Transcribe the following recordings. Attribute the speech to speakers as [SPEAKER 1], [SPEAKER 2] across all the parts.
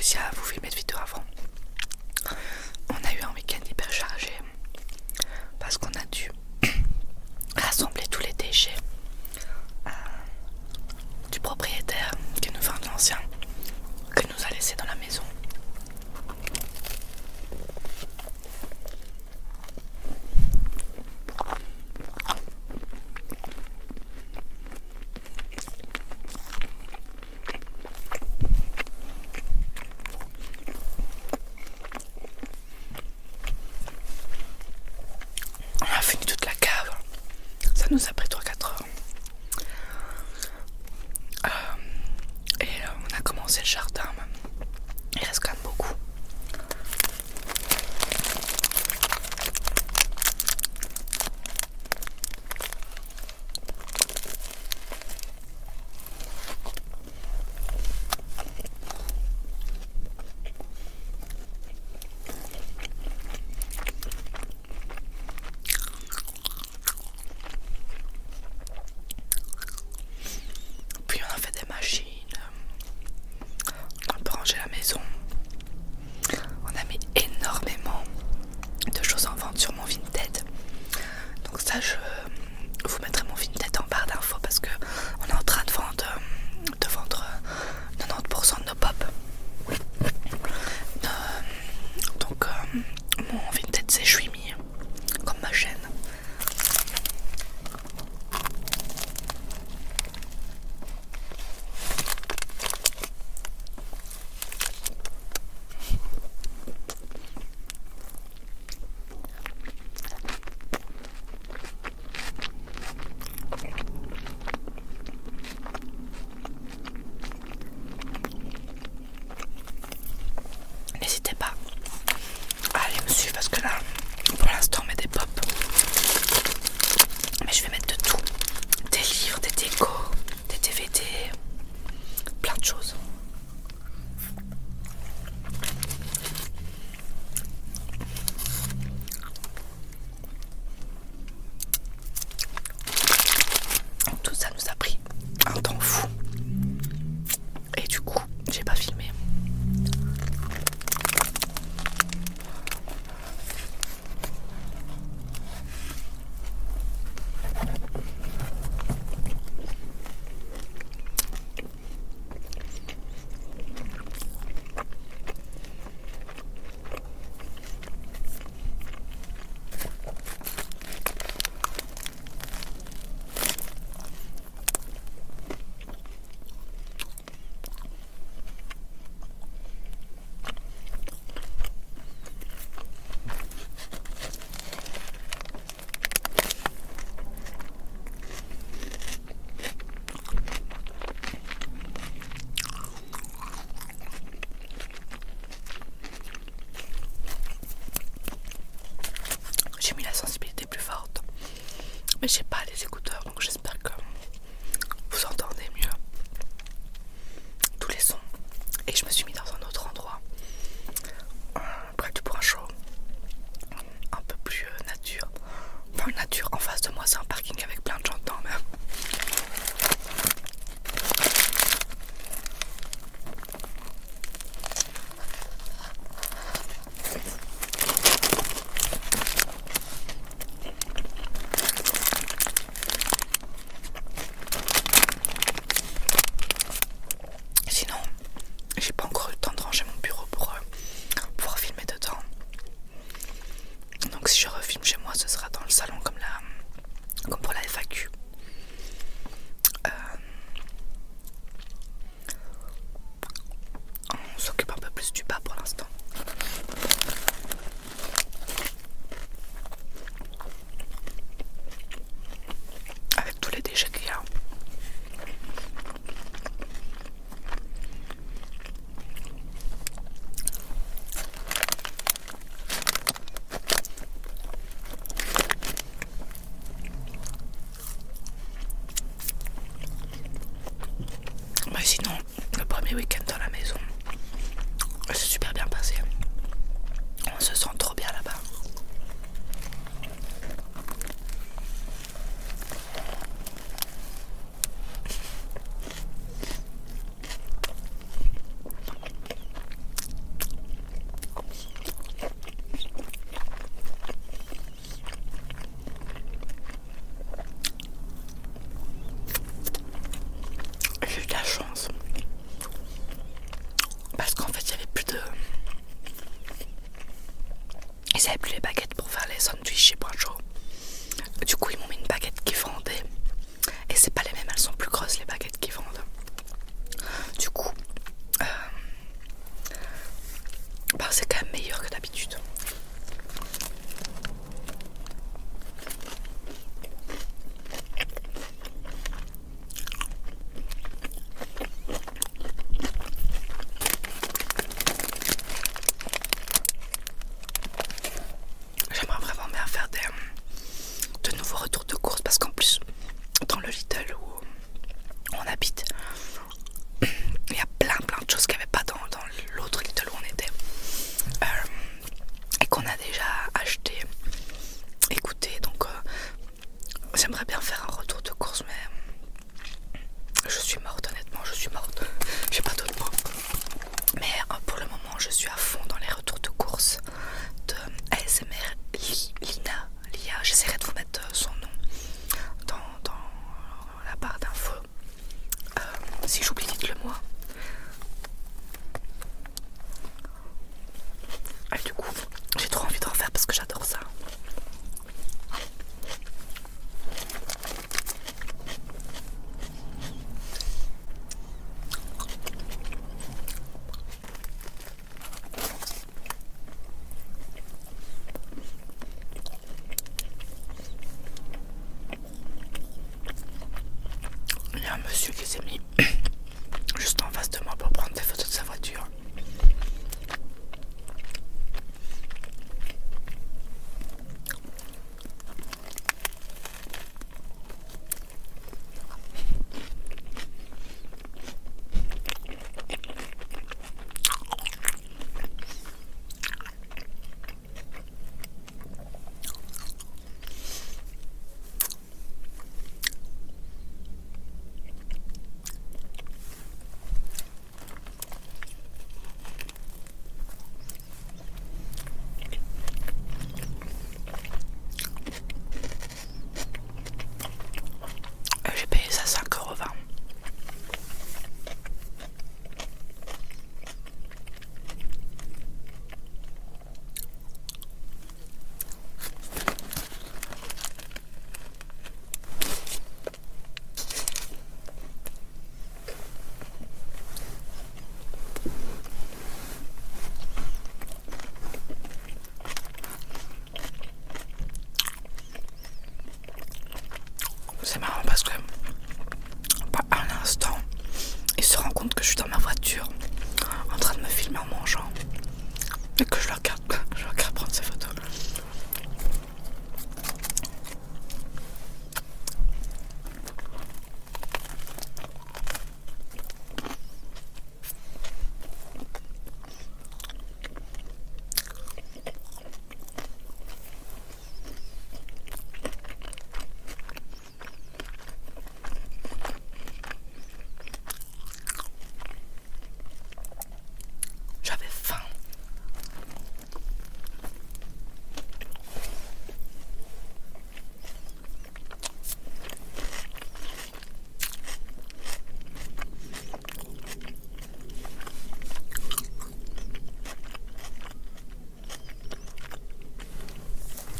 [SPEAKER 1] réussi à vous filmer de vidéo avant. On a eu un week-end hyper chargé parce qu'on a dû rassembler tous les déchets du propriétaire qui nous vend de l'ancien, que nous a laissé dans la maison. On a fini toute la cave, ça nous a pris 3-4 heures. On a commencé le jardin, il reste quand même beaucoup. Puis on a fait des machines, on a rangé la maison. On a mis énormément de choses en vente sur mon Vinted. Donc ça, je vous mettrai mon Vinted en barre d'infos parce que on est en train de vendre 90% de nos pop. Donc mon Vinted c'est Chouimi, comme ma chaîne. N'hésitez pas à aller me suivre parce que là, pour l'instant, on met des pop. Mais je vais mettre de tout. Des livres, des décos, des DVD, plein de choses. Tout ça nous a pris un temps fou. Et du coup, j'ai pas filmé. J'ai mis la sensibilité plus forte, mais j'ai pas les écouteurs, donc j'espère que vous entendez mieux tous les sons. Et je me suis mis dans un autre endroit, près du point chaud, un peu plus nature. Enfin nature, en face de moi c'est un parking avec plein de gens dedans même. Sinon, j'ai pas encore eu le temps de ranger mon bureau pour pouvoir filmer dedans. Donc si je refilme chez moi, ce sera dans le salon comme pour la FAQ. On s'occupe un peu plus du bas pour l'instant. Avec tous les déchets qu'il y a. ils avaient plus les baguettes pour faire les sandwichs chez Point Chaud. Du coup ils m'ont mis une baguette qui fondait. Et c'est pas les mêmes, elles sont plus grosses les baguettes qui fondent. Du coup, c'est quand même meilleur que d'habitude. J'aimerais vraiment bien faire de nouveaux retours de course parce qu'en plus, dans le Lidl où on habite, il y a plein de choses qu'il n'y avait pas dans l'autre Lidl où on était et qu'on a déjà acheté et goûté. Donc j'aimerais bien faire un retour de course, mais je suis morte, honnêtement, je suis morte. J'ai pas d'autres mots. Mais pour le moment, je suis à fond dans les retours de course de ASMR Lia. J'essaierai de vous mettre son nom dans la barre d'infos. Si j'oublie, dites-le moi. Et du coup, j'ai trop envie d'en refaire parce que j'adore ça. Il y a un monsieur qui s'est mis juste en face de moi pour prendre des photos de sa voiture. J'ai payé ça 5,20 €. C'est marrant parce que pas un instant il se rend compte que je suis dans ma voiture en train de me filmer en mangeant et que je le regarde prendre ses photos. J'avais faim.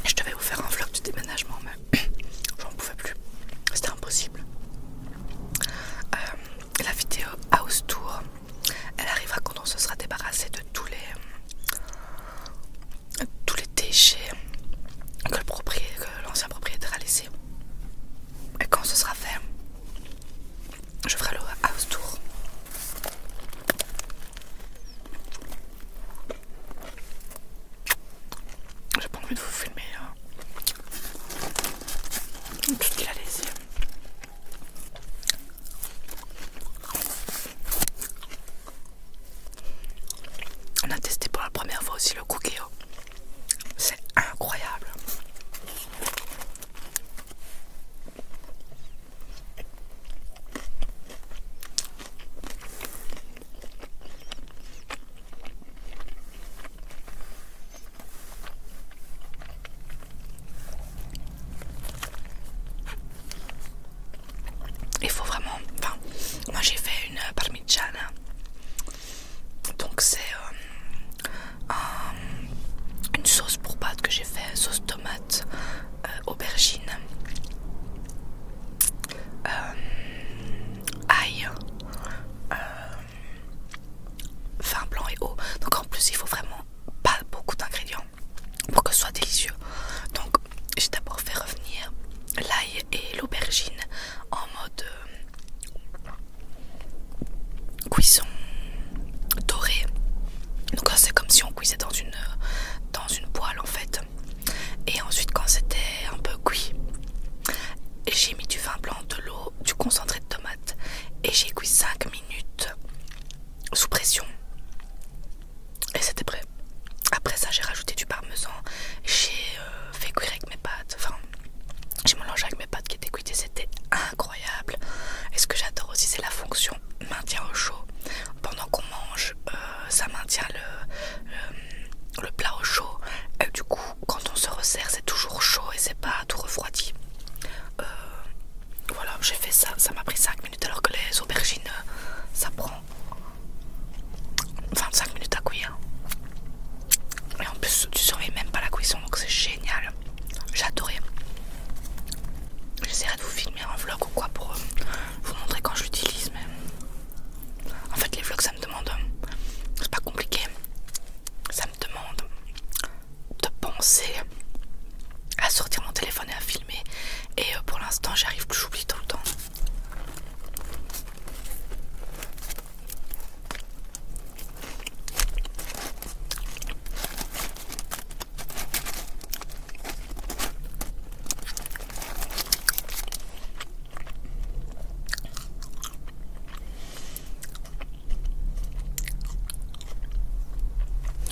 [SPEAKER 1] Je devais vous faire un vlog du déménagement, mais j'en pouvais plus. C'était impossible. La vidéo House Tour, elle arrivera quand on se sera débarrassé de tous les déchets que l'ancien propriétaire a laissé. Et quand ce sera fait, je ferai le House Tour. J'ai pas envie de vous filmer tout ce qu'il a laissé. On a testé pour la première fois aussi le cookéo. C'est incroyable. Il faut vraiment... Enfin, moi j'ai fait une parmigiana. Donc c'est une sauce pour pâtes 25 minutes à cuire. Et en plus, tu surveilles même pas la cuisson, donc c'est génial. J'ai adoré. J'essaierai de vous filmer un vlog ou quoi pour vous montrer quand je l'utilise. Mais en fait, les vlogs, ça me demande. C'est pas compliqué. Ça me demande de penser à sortir mon téléphone et à filmer. Et pour l'instant, j'y arrive plus, j'oublie tout le temps.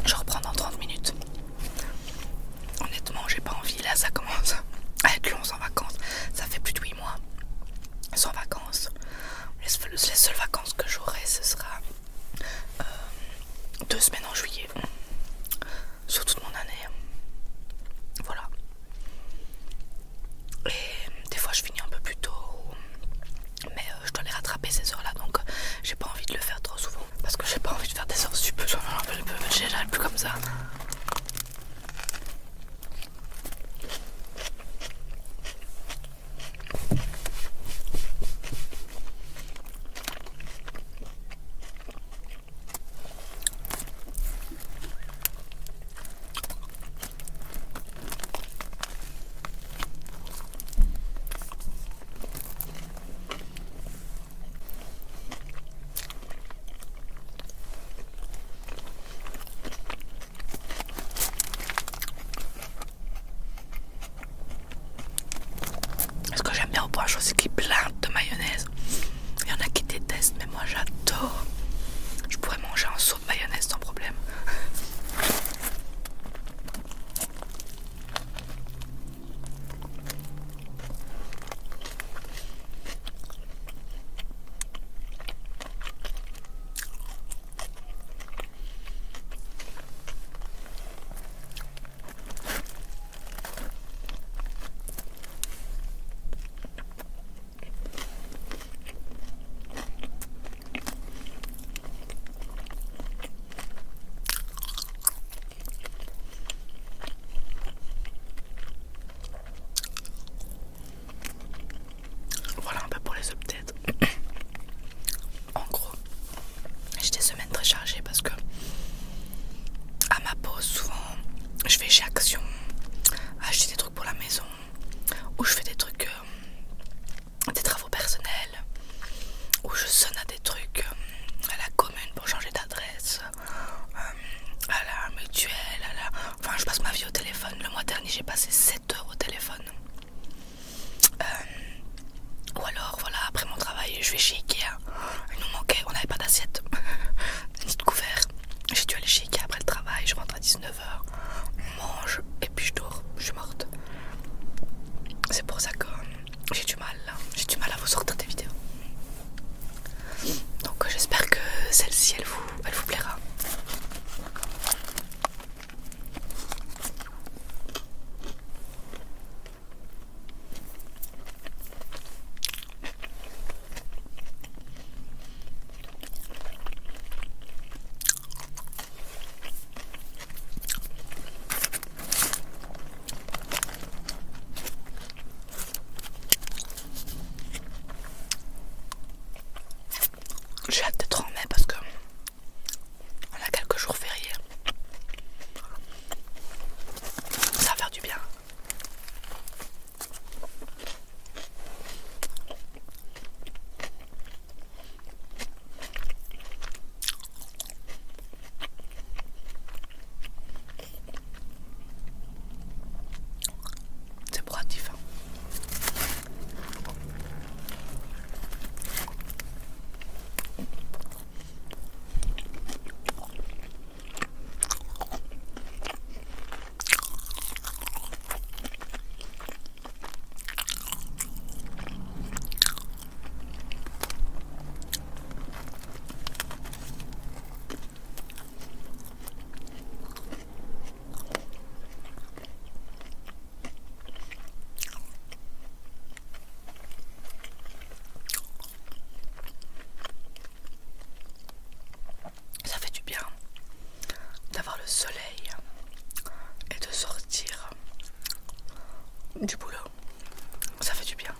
[SPEAKER 1] Je reprends dans 30 minutes. Honnêtement, j'ai pas envie. Là, ça commence à être long sans vacances. Ça fait plus de 8 mois sans vacances. Les seules vacances que j'aurai, ce sera 2 semaines en juillet. Sur toute mon année. Voilà. Et des fois, je finis un peu plus tôt. Mais je dois les rattraper ces heures-là. Donc, j'ai pas envie de le faire trop souvent. Parce que j'ai pas envie de faire des heures sup. J'arrive plus comme ça. soleil et de sortir du boulot. Ça fait du bien.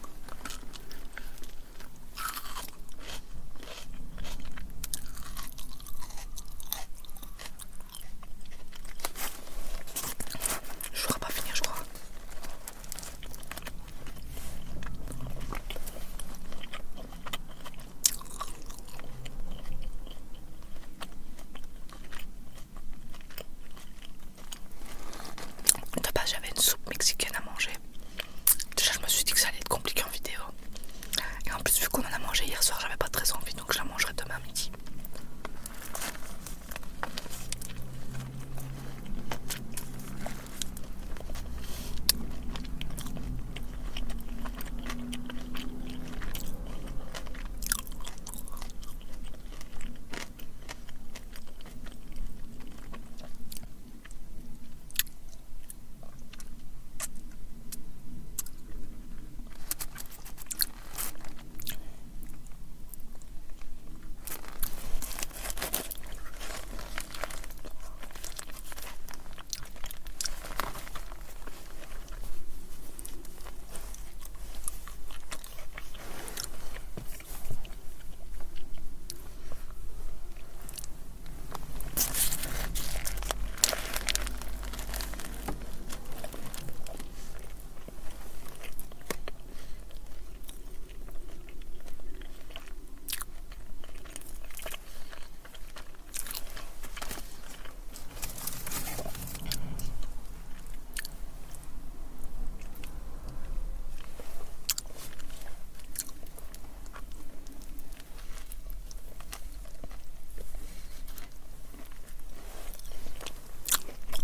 [SPEAKER 1] Je ne pourrai pas finir, je crois. De base, j'avais une soupe mexicaine à manger. Déjà, je me suis dit que ça allait être compliqué en vidéo. Et en plus, vu qu'on en a mangé hier soir, j'avais pas très envie, donc je la mangerai demain midi.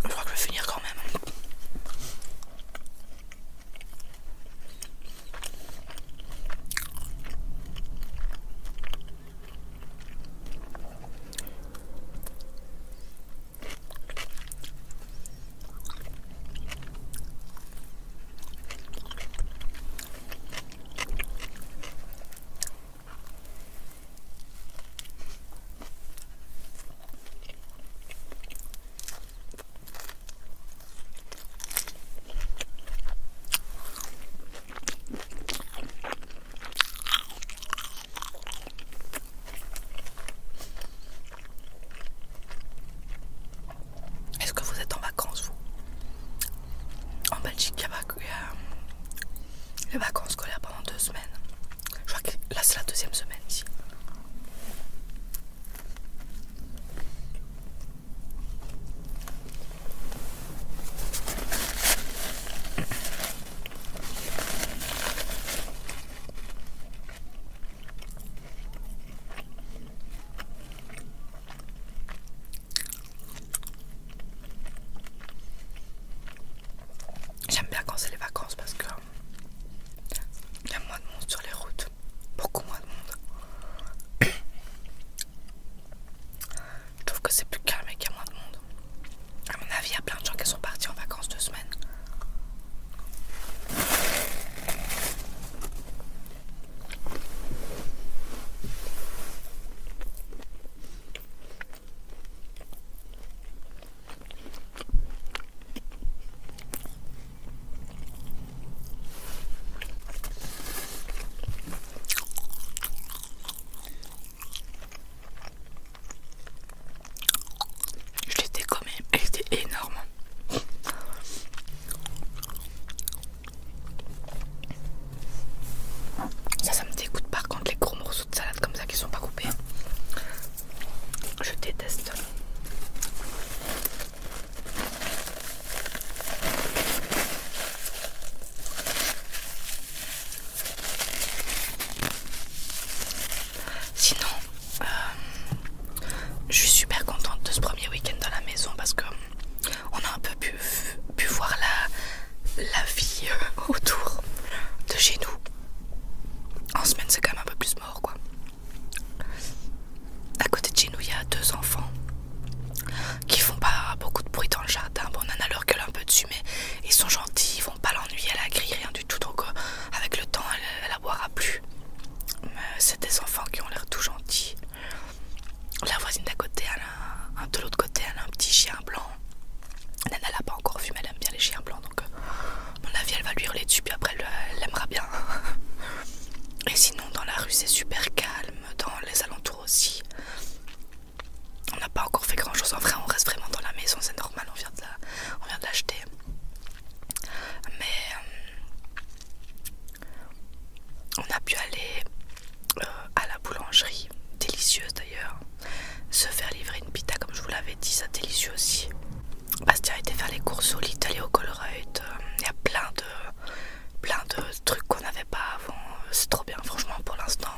[SPEAKER 1] Je crois que je vais finir quand même. Est-ce que vous êtes en vacances, vous? En Belgique, il y a les vacances scolaires pendant 2 semaines. Je crois que là, c'est la 2e semaine ici. J'aime bien quand c'est les vacances parce que il y a moins de monde sur les routes. Beaucoup moins de monde. Je trouve que c'est plus calme et qu'il y a moins de monde. À mon avis, il y a plein de gens qui sont partis en vacances 2 semaines. sinon dans la rue c'est super calme, dans les alentours aussi. On n'a pas encore fait grand chose, en vrai on reste vraiment dans la maison, c'est normal, on vient de l'acheter. Mais on a pu aller à la boulangerie, délicieuse d'ailleurs, se faire livrer une pita comme je vous l'avais dit, ça délicieux aussi. Bastien a été faire les courses au Lidl et au Colruyt, il y a plein de trucs qu'on n'avait pas avant, c'est trop bien franchement pour l'instant,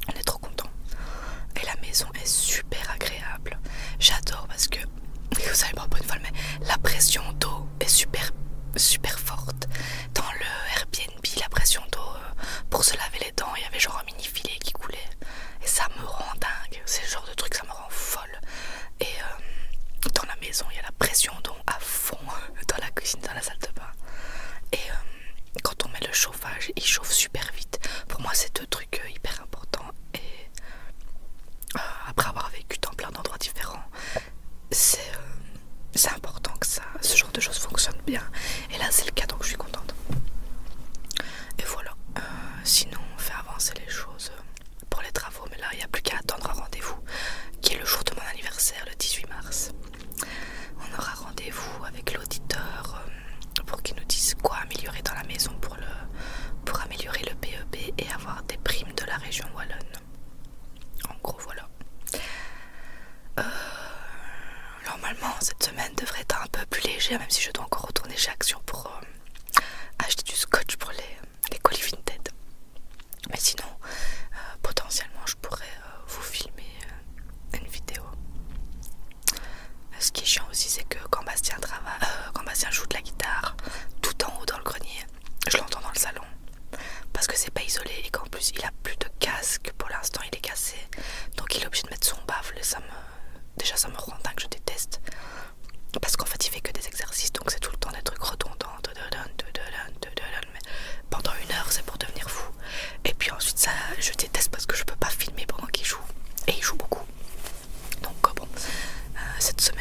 [SPEAKER 1] on est trop contents. Et la maison est super agréable, j'adore parce que, vous savez pas une fois, mais la pression d'eau est super forte. Dans le Airbnb, la pression d'eau pour se laver les dents, il y avait genre un mini filet qui coulait et ça me rend dingue, c'est le genre de truc, ça me rend folle. Et dans la maison il y a la pression d'eau à fond dans la cuisine, dans la salle de bain, et quand on met le chauffage il chauffe super vite. Pour moi c'est deux trucs hyper importants, et après avoir vécu dans plein d'endroits différents, c'est important que ce genre de choses fonctionne bien, et là c'est le cas, donc je suis contente. Et voilà, sinon on fait avancer les choses pour les travaux, mais là il n'y a plus qu'à attendre un rendez-vous qui est le jour de mon anniversaire, le 18 mars. On aura rendez-vous avec l'auditeur pour qu'il nous dise quoi améliorer dans la maison pour améliorer le PEB et avoir des primes de la région wallonne. En gros voilà. Normalement cette semaine devrait être un peu plus légère, même si je dois encore retourner chez Action pour acheter du scotch pour les colis Vinted. Mais sinon potentiellement je pourrais vous filmer une vidéo. Ce qui est chiant aussi c'est que quand Bastien joue de la guitare tout en haut dans le grenier, je l'entends dans le salon parce que c'est pas isolé et qu'en plus il a plus de casque pour l'instant, il est cassé, donc il est obligé de mettre son baffle et ça me rend dingue, je déteste parce qu'en fait il fait que des exercices, donc c'est tout le temps des trucs redondants, mais pendant 1 heure c'est pour devenir fou. Et puis ensuite ça je déteste parce que je peux pas filmer pendant qu'il joue, et il joue beaucoup, donc bon cette semaine